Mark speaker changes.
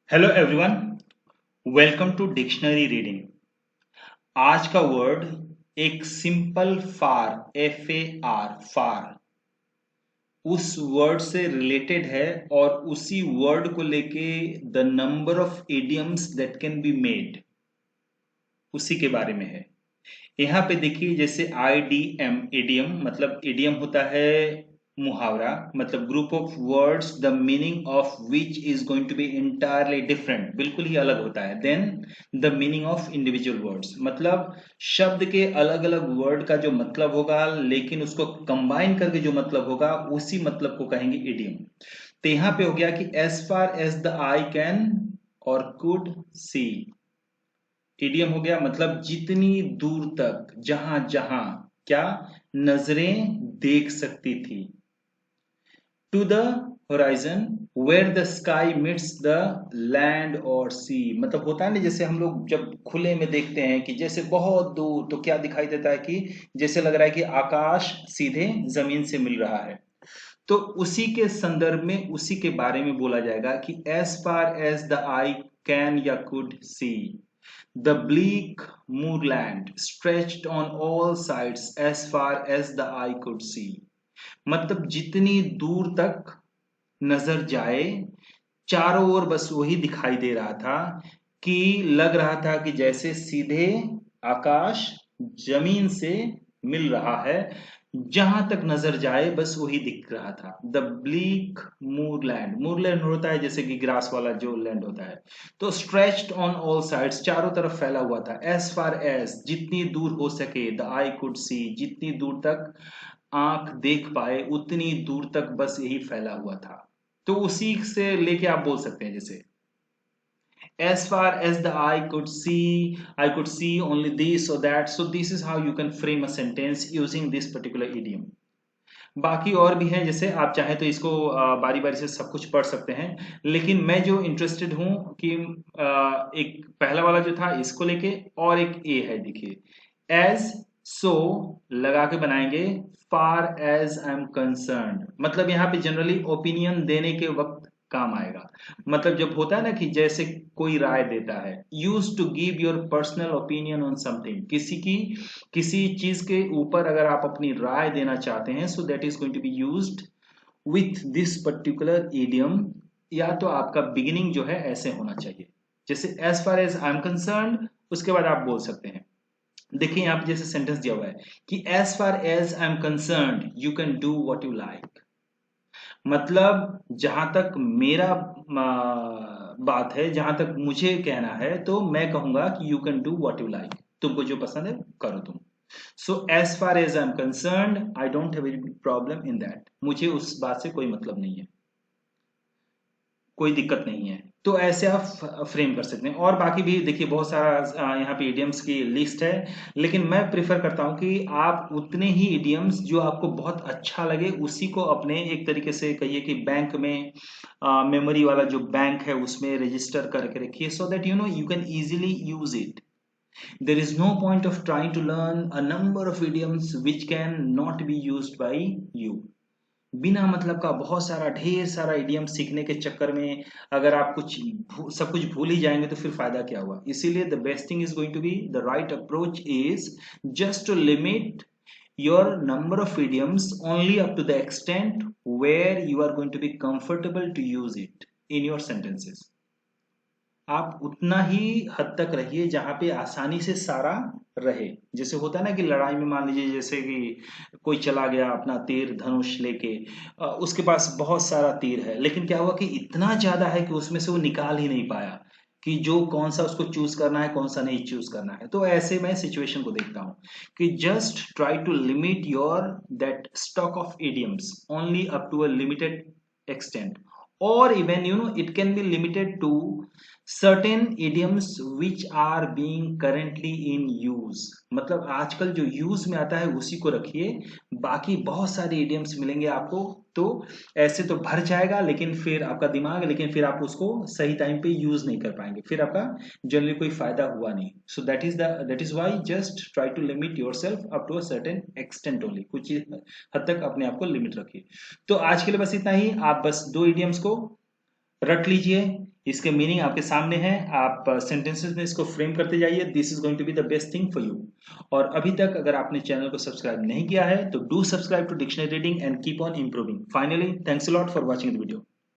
Speaker 1: Hello everyone, welcome to dictionary reading. आज का word एक सिंपल फार फार उस वर्ड से रिलेटेड है और उसी वर्ड को लेके the number of idioms that can be made उसी के बारे में है। यहाँ पे देखिए, जैसे आईडीएम इडियम मतलब इडियम होता है मुहावरा, मतलब group of words the meaning of which is going to be entirely different, बिल्कुल ही अलग होता है then the meaning of individual words. मतलब शब्द के अलग अलग वर्ड का जो मतलब होगा, लेकिन उसको कंबाइन करके जो मतलब होगा उसी मतलब को कहेंगे इडियम। तो यहाँ पे हो गया कि as far as the I can or could see. Idiom हो गया मतलब जितनी दूर तक, जहां जहां क्या नजरें देख सकती थी। To the horizon where the sky meets the land or sea. मतलब होता है ना, जैसे हम लोग जब खुले में देखते हैं कि जैसे बहुत दूर, तो क्या दिखाई देता है कि जैसे लग रहा है कि आकाश सीधे जमीन से मिल रहा है। तो उसी के संदर्भ में उसी के बारे में बोला जाएगा कि as far as the I can या could see the bleak moorland stretched on all sides as far as the eye could see। मतलब जितनी दूर तक नजर जाए, चारों ओर बस वही दिखाई दे रहा था कि लग रहा था कि जैसे सीधे आकाश जमीन से मिल रहा है। जहां तक नजर जाए बस वही दिख रहा था। द ब्लीक मूरलैंड, मूरलैंड होता है जैसे कि ग्रास वाला जो लैंड होता है। तो स्ट्रेच्ड ऑन ऑल साइड्स, चारों तरफ फैला हुआ था। एज फार एज, जितनी दूर हो सके, द आई कुड सी, जितनी दूर तक आंख देख पाए उतनी दूर तक बस यही फैला हुआ था। तो उसी से लेके आप बोल सकते हैं, जैसे as far as the eye could see, I could see only this or that. So this is how you can frame a sentence using this particular idiom। बाकी और भी हैं, जैसे आप चाहें तो इसको बारी बारी से सब कुछ पढ़ सकते हैं, लेकिन मैं जो इंटरेस्टेड हूं कि एक पहला वाला जो था इसको लेके, और एक ए है, देखिए एज सो लगा के बनाएंगे far as I am concern. मतलब यहाँ पे जनरली ओपिनियन देने के वक्त काम आएगा। मतलब जब होता है ना कि जैसे कोई राय देता है, use to give your personal opinion on something, किसी चीज के ऊपर अगर आप अपनी राय देना चाहते हैं, so that is going to be used with this particular idiom. या तो आपका बिगिनिंग जो है ऐसे होना चाहिए, जैसे as far as I am concern, उसके बाद आप बोल सकते हैं। देखिए यहाँ पे जैसे सेंटेंस दिया हुआ है कि as far as I am concern you can do what you like. मतलब जहां तक मेरा बात है, जहां तक मुझे कहना है, तो मैं कहूंगा कि you can do what you like, तुमको जो पसंद है करो तुम। So as far as I am concern I don't have any problem in that, मुझे उस बात से कोई मतलब नहीं है, कोई दिक्कत नहीं है। तो ऐसे आप फ्रेम कर सकते हैं। और बाकी भी देखिए बहुत सारा यहाँ पे इडियम्स की लिस्ट है, लेकिन मैं प्रिफर करता हूँ कि आप उतने ही इडियम्स जो आपको बहुत अच्छा लगे उसी को अपने, एक तरीके से कहिए कि बैंक में मेमोरी वाला जो बैंक है उसमें रजिस्टर करके रखिए, so that you can easily use it. There is no point of trying to learn a number of idioms which can not be used by you। बिना मतलब का बहुत सारा ढेर सारा इडियम सीखने के चक्कर में अगर आप सब कुछ भूल ही जाएंगे तो फिर फायदा क्या हुआ। इसीलिए the best thing is going to be, the right approach is just to limit your number of idioms only up to the extent where you are going to be comfortable to use it in your sentences। आप उतना ही हद तक रहिए जहां पे आसानी से सारा रहे। जैसे होता है ना कि लड़ाई में मान लीजिए जैसे कि कोई चला गया अपना तीर धनुष लेके, उसके पास बहुत सारा तीर है, लेकिन क्या हुआ कि इतना ज्यादा है कि उसमें से वो निकाल ही नहीं पाया कि जो कौन सा उसको चूज करना है कौन सा नहीं चूज करना है। तो ऐसे मैं सिचुएशन को देखता हूँ कि just try to limit your that stock of idioms only up to a limited extent, or even it can be limited to certain idioms which are being currently in use। मतलब आजकल जो use में आता है उसी को रखिए, बाकी बहुत सारे इडियम्स मिलेंगे आपको। तो ऐसे तो भर जाएगा, लेकिन फिर आपका दिमाग, लेकिन फिर आप उसको सही टाइम पे यूज नहीं कर पाएंगे, फिर आपका जनरली कोई फायदा हुआ नहीं। So that is why just try to limit yourself up to a certain extent only, कुछ हद तक अपने आप को लिमिट रखिए। तो आज के लिए बस इतना ही। आप बस दो इडियम्स को रट लीजिए, इसके मीनिंग आपके सामने है, आप सेंटेंसेस में इसको फ्रेम करते जाइए। This is going to be the best thing for you. और अभी तक अगर आपने चैनल को सब्सक्राइब नहीं किया है तो do subscribe to dictionary reading and keep on improving. Finally, thanks a lot for watching the video.